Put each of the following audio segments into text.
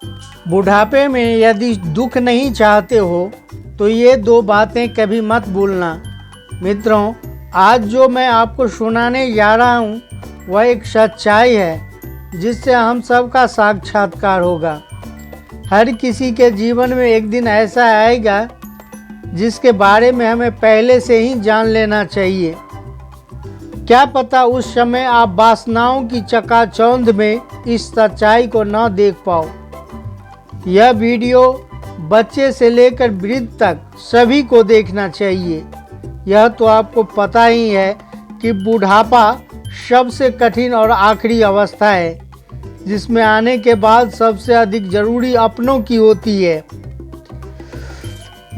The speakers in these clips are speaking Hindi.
बुढ़ापे में यदि दुख नहीं चाहते हो तो ये दो बातें कभी मत भूलना। मित्रों, आज जो मैं आपको सुनाने जा रहा हूँ वह एक सच्चाई है जिससे हम सबका साक्षात्कार होगा। हर किसी के जीवन में एक दिन ऐसा आएगा जिसके बारे में हमें पहले से ही जान लेना चाहिए। क्या पता उस समय आप वासनाओं की चकाचौंध में इस सच्चाई को न देख पाओ। यह वीडियो बच्चे से लेकर वृद्ध तक सभी को देखना चाहिए। यह तो आपको पता ही है कि बुढ़ापा सबसे कठिन और आखिरी अवस्था है जिसमें आने के बाद सबसे अधिक जरूरी अपनों की होती है।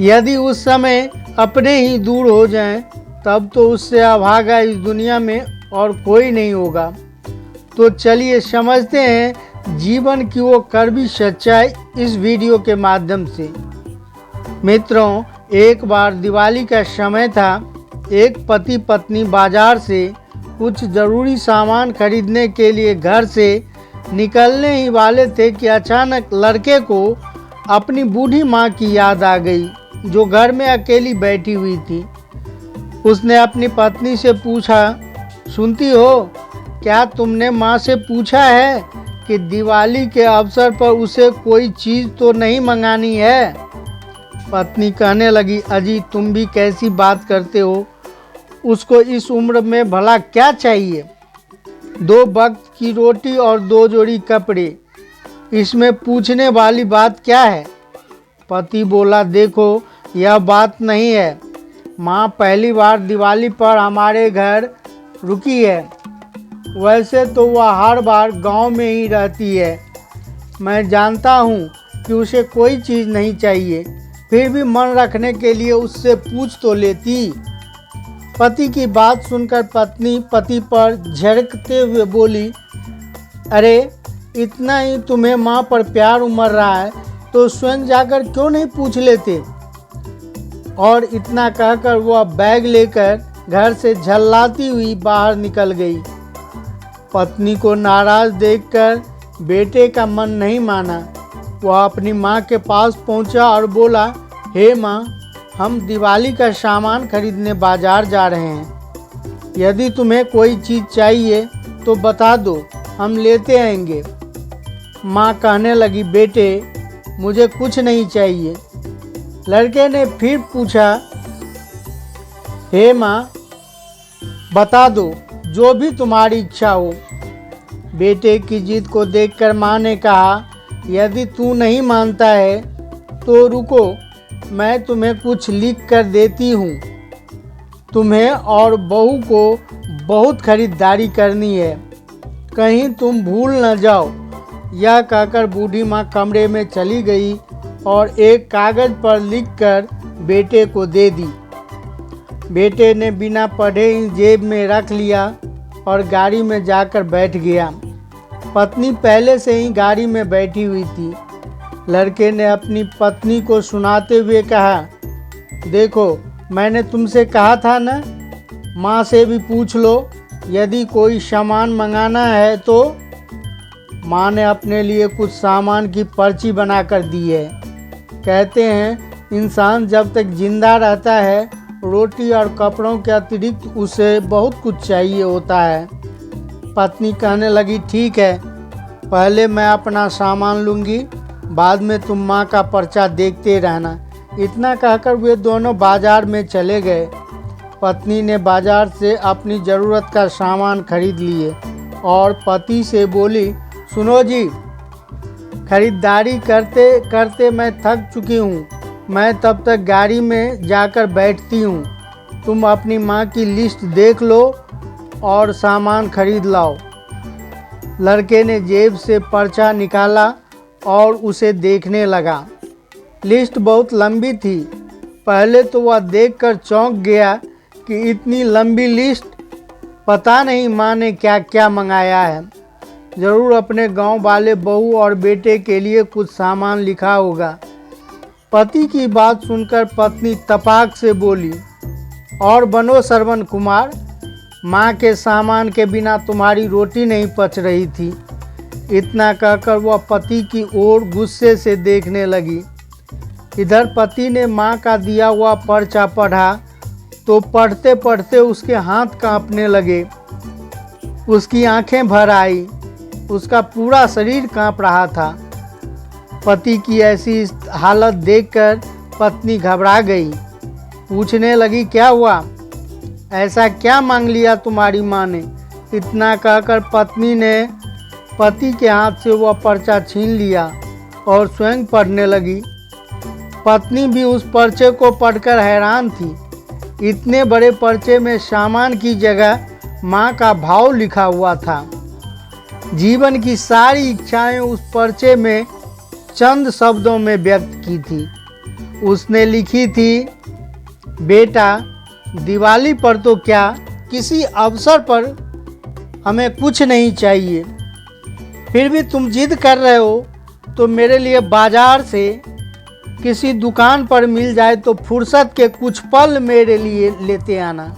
यदि उस समय अपने ही दूर हो जाएं, तब तो उससे अभागा इस दुनिया में और कोई नहीं होगा। तो चलिए समझते हैं जीवन की वो कड़वी सच्चाई इस वीडियो के माध्यम से। मित्रों, एक बार दिवाली का समय था। एक पति पत्नी बाजार से कुछ ज़रूरी सामान खरीदने के लिए घर से निकलने ही वाले थे कि अचानक लड़के को अपनी बूढ़ी माँ की याद आ गई जो घर में अकेली बैठी हुई थी। उसने अपनी पत्नी से पूछा, सुनती हो, क्या तुमने माँ से पूछा है कि दिवाली के अवसर पर उसे कोई चीज़ तो नहीं मंगानी है? पत्नी कहने लगी, अजी तुम भी कैसी बात करते हो, उसको इस उम्र में भला क्या चाहिए? 2 वक्त की रोटी और 2 जोड़ी कपड़े, इसमें पूछने वाली बात क्या है? पति बोला, देखो यह बात नहीं है, माँ पहली बार दिवाली पर हमारे घर रुकी है। वैसे तो वह हर बार गांव में ही रहती है। मैं जानता हूँ कि उसे कोई चीज़ नहीं चाहिए, फिर भी मन रखने के लिए उससे पूछ तो लेती। पति की बात सुनकर पत्नी पति पर झड़कते हुए बोली, अरे इतना ही तुम्हें माँ पर प्यार उमड़ रहा है तो स्वयं जाकर क्यों नहीं पूछ लेते? और इतना कहकर वह बैग लेकर घर से झल्लाती हुई बाहर निकल गई। पत्नी को नाराज देखकर बेटे का मन नहीं माना। वह अपनी माँ के पास पहुँचा और बोला, हे माँ, हम दिवाली का सामान खरीदने बाजार जा रहे हैं। यदि तुम्हें कोई चीज़ चाहिए तो बता दो, हम लेते आएंगे। माँ कहने लगी, बेटे मुझे कुछ नहीं चाहिए। लड़के ने फिर पूछा, हे माँ बता दो, जो भी तुम्हारी इच्छा हो। बेटे की जिद को देखकर माँ ने कहा, यदि तू नहीं मानता है तो रुको, मैं तुम्हें कुछ लिख कर देती हूँ। तुम्हें और बहू को बहुत खरीदारी करनी है, कहीं तुम भूल न जाओ। यह कहकर बूढ़ी माँ कमरे में चली गई और एक कागज़ पर लिखकर बेटे को दे दी। बेटे ने बिना पढ़े ही जेब में रख लिया और गाड़ी में जाकर बैठ गया। पत्नी पहले से ही गाड़ी में बैठी हुई थी। लड़के ने अपनी पत्नी को सुनाते हुए कहा, देखो मैंने तुमसे कहा था ना, माँ से भी पूछ लो यदि कोई सामान मंगाना है तो। माँ ने अपने लिए कुछ सामान की पर्ची बना कर दी है। कहते हैं इंसान जब तक जिंदा रहता है रोटी और कपड़ों के अतिरिक्त उसे बहुत कुछ चाहिए होता है। पत्नी कहने लगी, ठीक है, पहले मैं अपना सामान लूँगी, बाद में तुम माँ का पर्चा देखते रहना। इतना कहकर वे दोनों बाजार में चले गए। पत्नी ने बाजार से अपनी ज़रूरत का सामान खरीद लिए और पति से बोली, सुनो जी, खरीदारी करते करते मैं थक चुकी हूँ, मैं तब तक गाड़ी में जाकर बैठती हूँ। तुम अपनी माँ की लिस्ट देख लो और सामान खरीद लाओ। लड़के ने जेब से पर्चा निकाला और उसे देखने लगा। लिस्ट बहुत लंबी थी। पहले तो वह देखकर चौंक गया कि इतनी लंबी लिस्ट, पता नहीं माँ ने क्या क्या मंगाया है। ज़रूर अपने गांव वाले बहू और बेटे के लिए कुछ सामान लिखा होगा। पति की बात सुनकर पत्नी तपाक से बोली, और बनो श्रवण कुमार, माँ के सामान के बिना तुम्हारी रोटी नहीं पच रही थी। इतना कहकर वह पति की ओर गुस्से से देखने लगी। इधर पति ने माँ का दिया हुआ पर्चा पढ़ा तो पढ़ते पढ़ते उसके हाथ कांपने लगे, उसकी आंखें भर आई, उसका पूरा शरीर कांप रहा था। पति की ऐसी हालत देखकर पत्नी घबरा गई, पूछने लगी, क्या हुआ? ऐसा क्या मांग लिया तुम्हारी माँ ने? इतना कहकर पत्नी ने पति के हाथ से वह पर्चा छीन लिया और स्वयं पढ़ने लगी। पत्नी भी उस पर्चे को पढ़कर हैरान थी। इतने बड़े पर्चे में सामान की जगह माँ का भाव लिखा हुआ था। जीवन की सारी इच्छाएं उस पर्चे में चंद शब्दों में व्यक्त की थी। उसने लिखी थी, बेटा, दिवाली पर तो क्या, किसी अवसर पर हमें कुछ नहीं चाहिए, फिर भी तुम जिद कर रहे हो तो मेरे लिए बाजार से किसी दुकान पर मिल जाए तो फुर्सत के कुछ पल मेरे लिए लेते आना,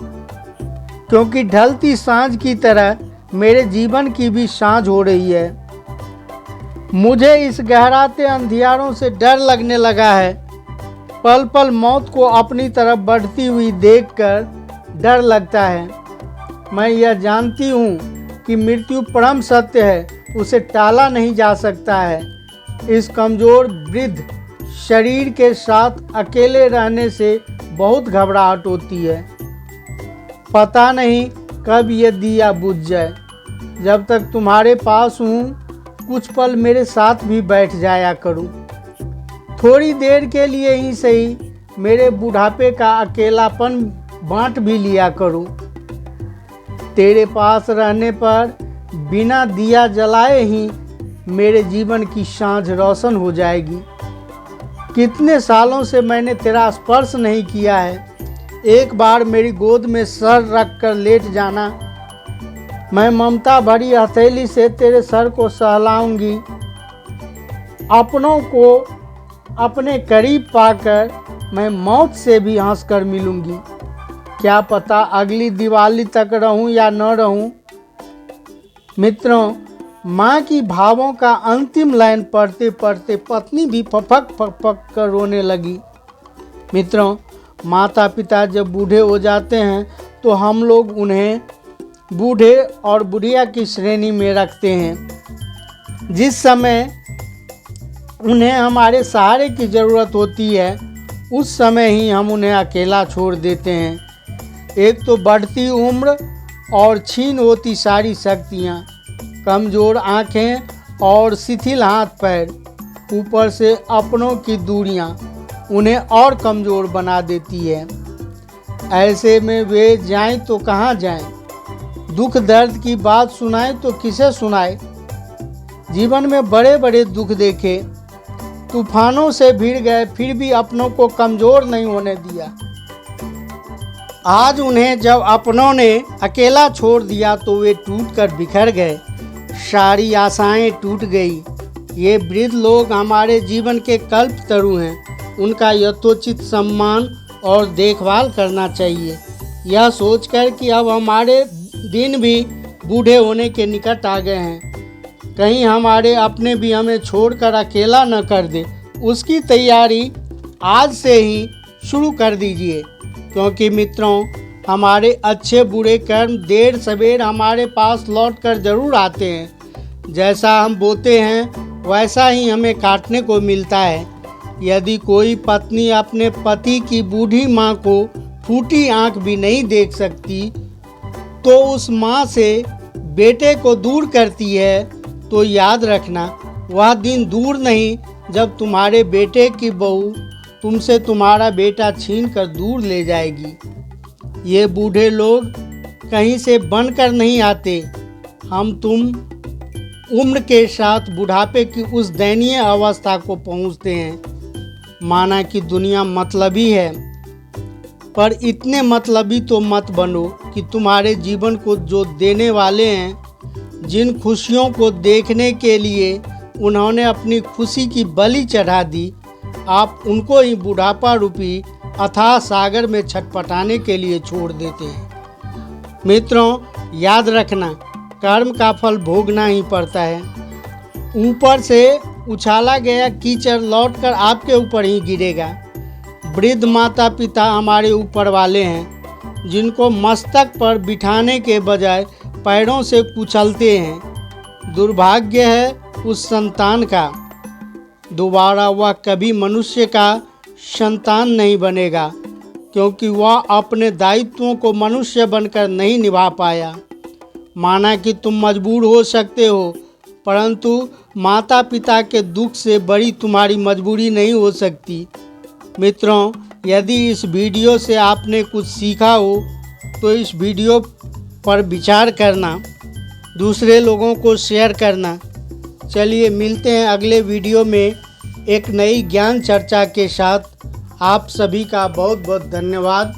क्योंकि ढलती सांझ की तरह मेरे जीवन की भी सांझ हो रही है। मुझे इस गहराते अंधियारों से डर लगने लगा है। पल पल मौत को अपनी तरफ बढ़ती हुई देखकर डर लगता है। मैं यह जानती हूँ कि मृत्यु परम सत्य है, उसे टाला नहीं जा सकता है। इस कमज़ोर वृद्ध शरीर के साथ अकेले रहने से बहुत घबराहट होती है। पता नहीं कब ये दिया बुझ जाए। जब तक तुम्हारे पास हूँ कुछ पल मेरे साथ भी बैठ जाया करूँ। थोड़ी देर के लिए ही सही मेरे बुढ़ापे का अकेलापन बांट भी लिया करूँ। तेरे पास रहने पर बिना दिया जलाए ही मेरे जीवन की सांझ रोशन हो जाएगी। कितने सालों से मैंने तेरा स्पर्श नहीं किया है। एक बार मेरी गोद में सर रख कर लेट जाना। मैं ममता भरी हथेली से तेरे सर को सहलाऊंगी। अपनों को अपने करीब पाकर मैं मौत से भी हंसकर मिलूंगी। क्या पता अगली दिवाली तक रहूं या न रहूं। मित्रों, माँ की भावों का अंतिम लाइन पढ़ते पढ़ते पत्नी भी फपक फपक कर रोने लगी। मित्रों, माता पिता जब बूढ़े हो जाते हैं तो हम लोग उन्हें बूढ़े और बुढ़िया की श्रेणी में रखते हैं। जिस समय उन्हें हमारे सहारे की ज़रूरत होती है उस समय ही हम उन्हें अकेला छोड़ देते हैं। एक तो बढ़ती उम्र और छीन होती सारी शक्तियाँ, कमज़ोर आँखें और शिथिल हाथ पैर, ऊपर से अपनों की दूरियाँ उन्हें और कमज़ोर बना देती है। ऐसे में वे जाएं तो कहाँ जाएं? दुख दर्द की बात सुनाएं तो किसे सुनाएं? जीवन में बड़े बड़े दुख देखे, तूफानों से भिड़ गए, फिर भी अपनों को कमज़ोर नहीं होने दिया। आज उन्हें जब अपनों ने अकेला छोड़ दिया तो वे टूट कर बिखर गए। सारी आशाएं टूट गई। ये वृद्ध लोग हमारे जीवन के कल्पतरु हैं। उनका यथोचित सम्मान और देखभाल करना चाहिए। यह सोचकर कि अब हमारे दिन भी बूढ़े होने के निकट आ गए हैं, कहीं हमारे अपने भी हमें छोड़कर अकेला न कर दे, उसकी तैयारी आज से ही शुरू कर दीजिए। क्योंकि मित्रों, हमारे अच्छे बुरे कर्म देर सवेर हमारे पास लौट कर जरूर आते हैं। जैसा हम बोते हैं वैसा ही हमें काटने को मिलता है। यदि कोई पत्नी अपने पति की बूढ़ी माँ को फूटी आँख भी नहीं देख सकती तो उस माँ से बेटे को दूर करती है, तो याद रखना वह दिन दूर नहीं जब तुम्हारे बेटे की बहू तुमसे तुम्हारा बेटा छीन कर दूर ले जाएगी। ये बूढ़े लोग कहीं से बनकर नहीं आते। हम तुम उम्र के साथ बुढ़ापे की उस दयनीय अवस्था को पहुंचते हैं। माना कि दुनिया मतलबी है, पर इतने मतलबी तो मत बनो कि तुम्हारे जीवन को जो देने वाले हैं, जिन खुशियों को देखने के लिए उन्होंने अपनी खुशी की बलि चढ़ा दी, आप उनको ही बुढ़ापा रूपी अथाह सागर में छटपटाने के लिए छोड़ देते हैं। मित्रों, याद रखना, कर्म का फल भोगना ही पड़ता है। ऊपर से उछाला गया कीचड़ लौटकर आपके ऊपर ही गिरेगा। वृद्ध माता पिता हमारे ऊपर वाले हैं, जिनको मस्तक पर बिठाने के बजाय पैरों से कुचलते हैं। दुर्भाग्य है उस संतान का, दोबारा वह कभी मनुष्य का संतान नहीं बनेगा, क्योंकि वह अपने दायित्वों को मनुष्य बनकर नहीं निभा पाया। माना कि तुम मजबूर हो सकते हो, परंतु माता पिता के दुख से बड़ी तुम्हारी मजबूरी नहीं हो सकती। मित्रों, यदि इस वीडियो से आपने कुछ सीखा हो तो इस वीडियो पर विचार करना, दूसरे लोगों को शेयर करना। चलिए मिलते हैं अगले वीडियो में एक नई ज्ञान चर्चा के साथ। आप सभी का बहुत बहुत धन्यवाद।